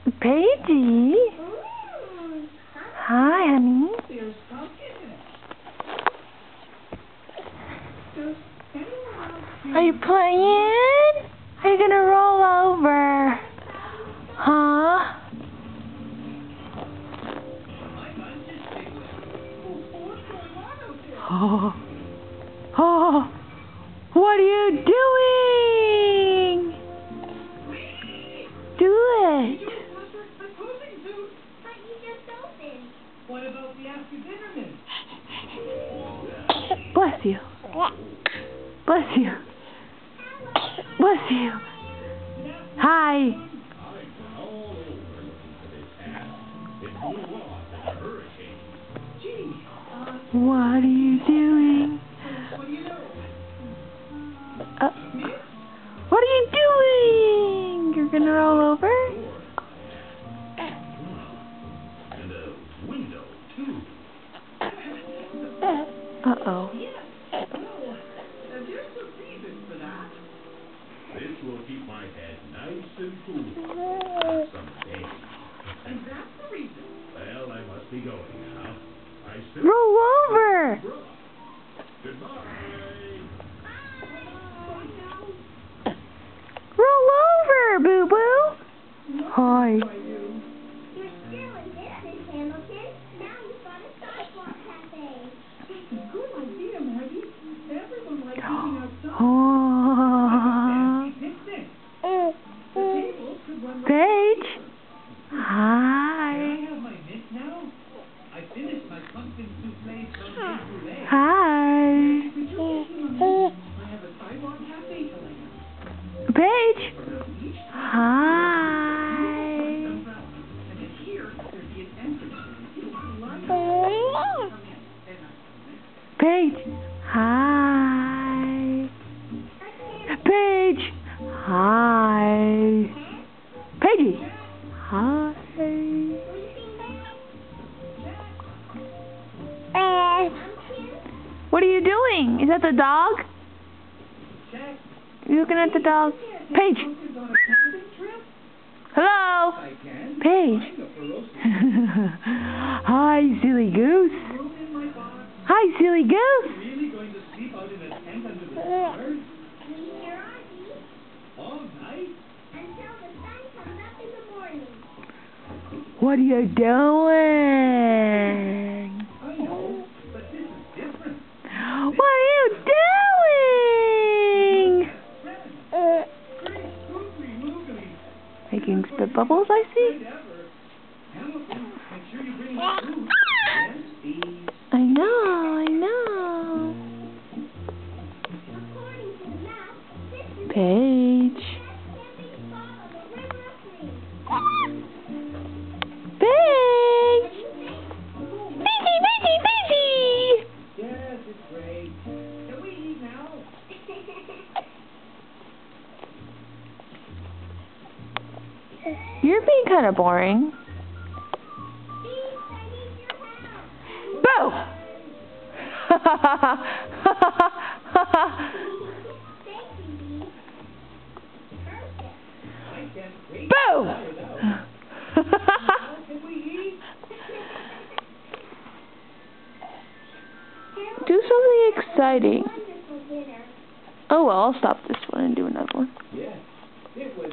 PAiGE? Hi, honey. Are you playing? Are you gonna roll over? Huh? Oh. Oh. What are you doing? Do it. What about the after dinner then? Bless you. Bless you. Bless you. Hi. What are you doing? What are you doing? You're gonna roll over? Uh-oh. This will keep my head nice and cool someday. And that's the reason. Well, I must be going now. Roll over! Goodbye. Roll over, boo-boo! Hi. You're still in business, Hamilton. Now you've got a sidewalk cafe. That's a good idea, Maggie. Everyone likes eating outside. Oh. Picnic. The tables could run right PAiGE? here. Hi. Can I have my mint now? I finished my pumpkin souffle from Brulee. Hi. Could you give me a minute? I have a sidewalk cafe to lay out. PAiGE? Hi. And then here, there'd be an entrance. You can line up. PAiGE? Hi. PAiGE? Hi. PAiGE? Hi. What are you doing? Is that the dog? You looking at the dog? PAiGE? Hello? PAiGE? Hi, silly goose. Hi, silly goose. Really going to sleep out in a tent under the stars? All night? Until the sun comes up in the morning. What are you doing? I know, but this is different. What are you doing? Great googly moogly. Making spit bubbles, I see. Hamilton, make sure you bring my food. Yes, please. I know. According to the map, this is PAiGE. the best camping spot on the river of dreams. PAiGE. What do you think? Busy. Yes, it's great. Can we eat now? You're being kind of boring. Please, I need your help. Boo! Thank you, Dee. Perfect. I can't wait. Boo! Now can we eat? Do something exciting. Wonderful dinner. Oh well, I'll stop this one and do another one. Yes, it was.